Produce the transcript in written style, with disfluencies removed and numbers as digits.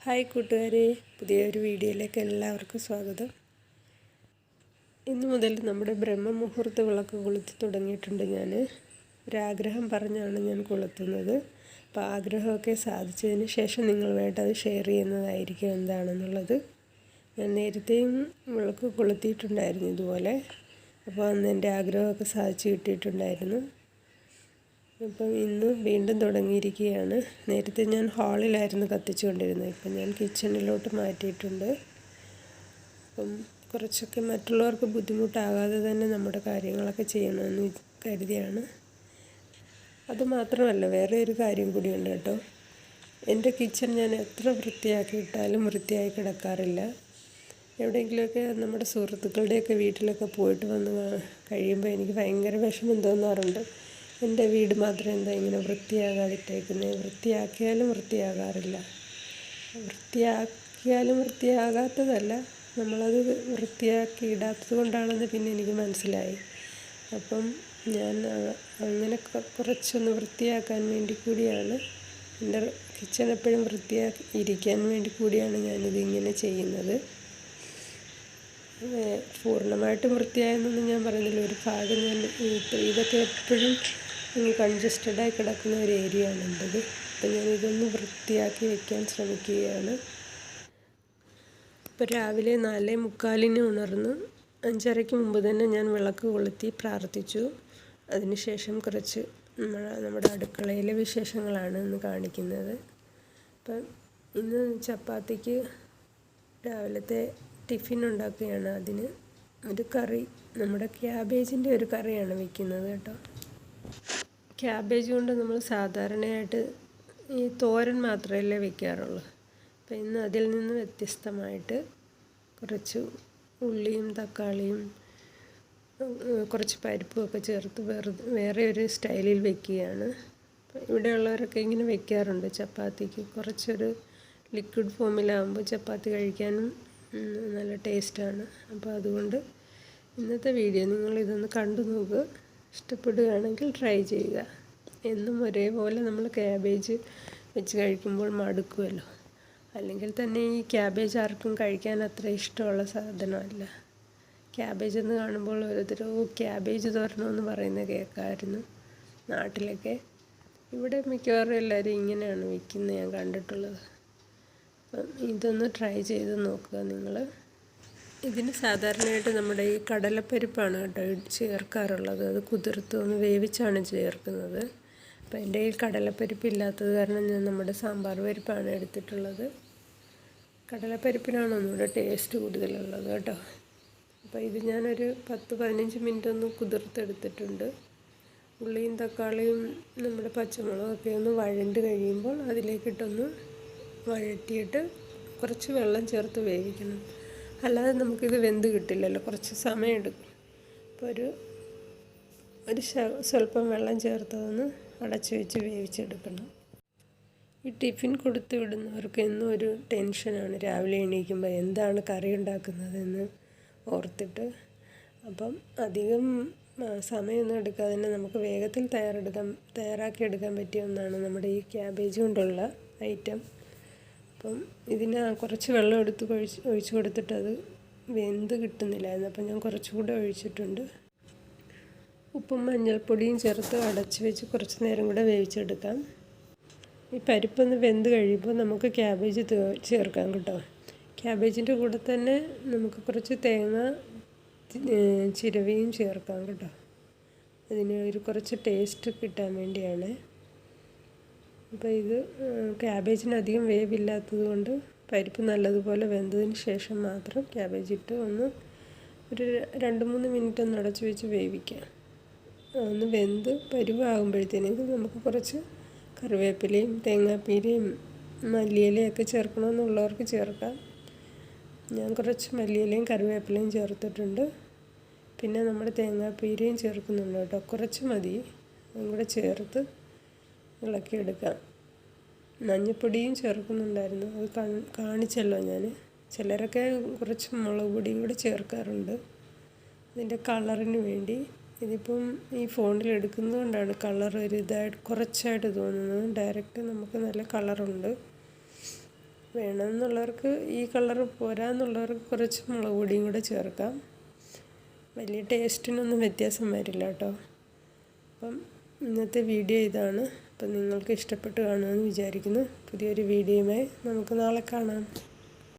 Hi കൂട്ടുകാരെ, പുതിയൊരു വീഡിയോയിലേക്ക് എല്ലാവർക്കും സ്വാഗതം. ഇന്നു മുതൽ നമ്മുടെ ബ്രഹ്മമുഹൂർത്ത വിളക്ക് കൊളുത്തി തുടങ്ങിയിട്ടുണ്ട്. ഒരാഗ്രഹം പറഞ്ഞാണ് ഞാൻ കൊളുത്തുന്നത്. അപ്പോൾ ആഗ്രഹമൊക്കെ സാധിച്ചതിന് ശേഷം നിങ്ങളുമായിട്ട് അത് ഷെയർ ചെയ്യുന്നതായിരിക്കും എന്താണെന്നുള്ളത്. ഞാൻ നേരത്തെയും വിളക്ക് കൊളുത്തിയിട്ടുണ്ടായിരുന്നു ഇതുപോലെ. അപ്പോൾ അന്ന് എൻ്റെ ആഗ്രഹമൊക്കെ സാധിച്ചു കിട്ടിയിട്ടുണ്ടായിരുന്നു. അപ്പം ഇന്ന് വീണ്ടും തുടങ്ങിയിരിക്കുകയാണ്. നേരത്തെ ഞാൻ ഹാളിലായിരുന്നു കത്തിച്ചുകൊണ്ടിരുന്നത്. ഇപ്പം ഞാൻ കിച്ചണിലോട്ട് മാറ്റിയിട്ടുണ്ട്. അപ്പം കുറച്ചൊക്കെ മറ്റുള്ളവർക്ക് ബുദ്ധിമുട്ടാകാതെ തന്നെ നമ്മുടെ കാര്യങ്ങളൊക്കെ ചെയ്യണമെന്ന് കരുതിയാണ്. അതുമാത്രമല്ല, വേറെ ഒരു കാര്യം കൂടിയുണ്ട് കേട്ടോ. എൻ്റെ കിച്ചൺ ഞാൻ എത്ര വൃത്തിയാക്കിയിട്ടാലും വൃത്തിയായി കിടക്കാറില്ല. എവിടെയെങ്കിലുമൊക്കെ നമ്മുടെ സുഹൃത്തുക്കളുടെയൊക്കെ വീട്ടിലൊക്കെ പോയിട്ട് വന്ന് കഴിയുമ്പോൾ എനിക്ക് ഭയങ്കര വിഷമം തോന്നാറുണ്ട്. എൻ്റെ വീട് മാത്രം എന്താ ഇങ്ങനെ വൃത്തിയാകാതിട്ടേക്കുന്നത്? വൃത്തിയാക്കിയാലും വൃത്തിയാകാറില്ല. വൃത്തിയാക്കിയാലും വൃത്തിയാകാത്തതല്ല, നമ്മളത് വൃത്തിയാക്കി ഇടാത്തത് കൊണ്ടാണെന്ന് പിന്നെ എനിക്ക് മനസ്സിലായി. അപ്പം ഞാൻ അങ്ങനെ കുറച്ചൊന്ന് വൃത്തിയാക്കാൻ വേണ്ടി കൂടിയാണ്, എൻ്റെ കിച്ചൺ എപ്പോഴും വൃത്തിയാക്കി ഇരിക്കാൻ വേണ്ടി കൂടിയാണ് ഞാനിതിങ്ങനെ ചെയ്യുന്നത്. പൂർണ്ണമായിട്ടും വൃത്തിയായെന്നൊന്നും ഞാൻ പറയുന്നില്ല. ഒരു ഭാഗം ഇതൊക്കെ എപ്പോഴും കൺജസ്റ്റഡായി കിടക്കുന്ന ഒരു ഏരിയ ആണ് എൻ്റേത്. അപ്പം ഞാനിതൊന്ന് വൃത്തിയാക്കി വയ്ക്കാൻ ശ്രമിക്കുകയാണ്. ഇപ്പോൾ രാവിലെ 4:45 ഉണർന്ന് 5:30 മുമ്പ് തന്നെ ഞാൻ വിളക്ക് കൊളുത്തി പ്രാർത്ഥിച്ചു. അതിനുശേഷം കുറച്ച് നമ്മുടെ അടുക്കളയിലെ വിശേഷങ്ങളാണ് ഇന്ന് കാണിക്കുന്നത്. അപ്പം ഇന്ന് ചപ്പാത്തിക്ക് രാവിലത്തെ ടിഫിൻ ഉണ്ടാക്കുകയാണ്. അതിന് ഒരു കറി, നമ്മുടെ ക്യാബേജിൻ്റെ ഒരു കറിയാണ് വയ്ക്കുന്നത് കേട്ടോ. ക്യാബേജ് കൊണ്ട് നമ്മൾ സാധാരണയായിട്ട് ഈ തോരൻ മാത്രമല്ലേ വയ്ക്കാറുള്ളൂ. അപ്പം ഇന്ന് അതിൽ നിന്ന് വ്യത്യസ്തമായിട്ട് കുറച്ച് ഉള്ളിയും തക്കാളിയും കുറച്ച് പരിപ്പുമൊക്കെ ചേർത്ത് വേറെ ഒരു സ്റ്റൈലിൽ വയ്ക്കുകയാണ്. ഇവിടെയുള്ളവരൊക്കെ ഇങ്ങനെ വയ്ക്കാറുണ്ട് ചപ്പാത്തിക്ക്. കുറച്ചൊരു ലിക്വിഡ് ഫോമിലാകുമ്പോൾ ചപ്പാത്തി കഴിക്കാനും നല്ല ടേസ്റ്റാണ്. അപ്പോൾ അതുകൊണ്ട് ഇന്നത്തെ വീഡിയോ നിങ്ങളിതൊന്ന് കണ്ടു നോക്കുക. ഇഷ്ടപ്പെടുകയാണെങ്കിൽ ട്രൈ ചെയ്യുക. എന്നും ഒരേപോലെ നമ്മൾ ക്യാബേജ് വെച്ച് കഴിക്കുമ്പോൾ മടുക്കുമല്ലോ. അല്ലെങ്കിൽ തന്നെ ഈ ക്യാബേജ് ആർക്കും കഴിക്കാൻ അത്ര ഇഷ്ടമുള്ള സാധനമല്ല. ക്യാബേജ് എന്ന് കാണുമ്പോൾ ഓരോരുത്തരോ ക്യാബേജ് തോരണമെന്ന് പറയുന്നത് കേൾക്കാമായിരുന്നു നാട്ടിലൊക്കെ. ഇവിടെ മിക്കവാറും എല്ലാവരും ഇങ്ങനെയാണ് വയ്ക്കുന്നത് ഞാൻ കണ്ടിട്ടുള്ളത്. അപ്പം ഇതൊന്ന് ട്രൈ ചെയ്ത് നോക്കുക നിങ്ങൾ. ഇതിന് സാധാരണയായിട്ട് നമ്മുടെ ഈ കടലപ്പരിപ്പാണ് കേട്ടോ ചേർക്കാറുള്ളത്. അത് കുതിർത്ത് ഒന്ന് വേവിച്ചാണ് ചേർക്കുന്നത്. അപ്പം എൻ്റെ കയ്യിൽ കടലപ്പരിപ്പ് ഇല്ലാത്തത് കാരണം ഞാൻ നമ്മുടെ സാമ്പാർ പരിപ്പാണ് എടുത്തിട്ടുള്ളത്. കടലപ്പരിപ്പിനാണ് ഒന്നുകൂടെ ടേസ്റ്റ് കൂടുതലുള്ളത് കേട്ടോ. അപ്പോൾ ഇത് ഞാനൊരു 10-15 മിനിറ്റ് ഒന്ന് കുതിർത്തെടുത്തിട്ടുണ്ട്. ഉള്ളിയും തക്കാളിയും നമ്മുടെ പച്ചമുളകൊക്കെ ഒന്ന് വഴണ്ട് കഴിയുമ്പോൾ അതിലേക്കിട്ടൊന്ന് വഴറ്റിയിട്ട് കുറച്ച് വെള്ളം ചേർത്ത് വേവിക്കണം. അല്ലാതെ നമുക്കിത് വെന്ത് കിട്ടില്ലല്ലോ, കുറച്ച് സമയമെടുക്കും. അപ്പോൾ ഒരു സ്വല്പം വെള്ളം ചേർത്തതൊന്ന് അടച്ചു വെച്ച് വേവിച്ചെടുക്കണം. ഈ ടിഫിൻ കൊടുത്തു വിടുന്നവർക്ക് എന്നും ഒരു ടെൻഷനാണ് രാവിലെ എണീക്കുമ്പോൾ എന്താണ് കറി ഉണ്ടാക്കുന്നതെന്ന് ഓർത്തിട്ട്. അപ്പം അധികം സമയമൊന്നും എടുക്കാതെ തന്നെ നമുക്ക് വേഗത്തിൽ തയ്യാറാക്കിയെടുക്കാൻ പറ്റിയ ഒന്നാണ് നമ്മുടെ ഈ ക്യാബേജ് കൊണ്ടുള്ള ഐറ്റം. അപ്പം ഇതിന് കുറച്ച് വെള്ളം എടുത്ത് ഒഴിച്ച് കൊടുത്തിട്ട് അത് വെന്ത് കിട്ടുന്നില്ലായിരുന്നു. അപ്പം ഞാൻ കുറച്ചുകൂടെ ഒഴിച്ചിട്ടുണ്ട്. ഉപ്പും മഞ്ഞൾപ്പൊടിയും ചേർത്ത് അടച്ച് വെച്ച് കുറച്ച് നേരം കൂടെ വേവിച്ചെടുക്കാം. ഈ പരിപ്പൊന്ന് വെന്ത് കഴിയുമ്പോൾ നമുക്ക് ക്യാബേജ് ചേർക്കാം കേട്ടോ. ക്യാബേജിൻ്റെ കൂടെ തന്നെ നമുക്ക് കുറച്ച് തേങ്ങ ചിരവിയും ചേർക്കാം കേട്ടോ. അതിന് കുറച്ച് ടേസ്റ്റ് കിട്ടാൻ വേണ്ടിയാണ്. അപ്പോൾ ഇത് ക്യാബേജിന് അധികം വേവില്ലാത്തത് കൊണ്ട് പരിപ്പ് നല്ലതുപോലെ വെന്തതിന് ശേഷം മാത്രം ക്യാബേജ് ഇട്ട് ഒരു 2-3 മിനിറ്റ് ഒന്ന് അടച്ച് വെച്ച് വേവിക്കാം. ഒന്ന് വെന്ത് പരുവാകുമ്പോഴത്തേക്ക് നമുക്ക് കുറച്ച് കറിവേപ്പിലയും തേങ്ങാപ്പീരയും മല്ലിയിലയൊക്കെ ചേർക്കണമെന്നുള്ളവർക്ക് ചേർക്കാം. ഞാൻ കുറച്ച് മല്ലിയിലയും കറിവേപ്പിലയും ചേർത്തിട്ടുണ്ട്. പിന്നെ നമ്മുടെ തേങ്ങാപ്പീരയും ചേർക്കുന്നുണ്ട് കേട്ടോ. കുറച്ച് മതി, അതും കൂടെ ചേർത്ത് ഇളക്കിയെടുക്കാം. മഞ്ഞൾപ്പൊടിയും ചേർക്കുന്നുണ്ടായിരുന്നു, അത് കാണിച്ചല്ലോ ഞാൻ. ചിലരൊക്കെ കുറച്ച് മുളക് പൊടിയും കൂടി ചേർക്കാറുണ്ട് ഇതിൻ്റെ കളറിന് വേണ്ടി. ഇതിപ്പം ഈ ഫോണിൽ എടുക്കുന്നത് കൊണ്ടാണ് കളർ ഒരു കുറച്ചായിട്ട് തോന്നുന്നത്. ഡയറക്റ്റ് നമുക്ക് നല്ല കളറുണ്ട്. വേണമെന്നുള്ളവർക്ക് ഈ കളർ പോരാന്നുള്ളവർക്ക് കുറച്ച് മുളക് പൊടിയും കൂടെ ചേർക്കാം. വലിയ ടേസ്റ്റിനൊന്നും വ്യത്യാസം വരില്ല കേട്ടോ. അപ്പം ഇന്നത്തെ വീഡിയോ ഇതാണ്. അപ്പം നിങ്ങൾക്ക് ഇഷ്ടപ്പെട്ട് കാണുമെന്ന് വിചാരിക്കുന്നു. പുതിയൊരു വീഡിയോയുമായി നമുക്ക് നാളെ കാണാം.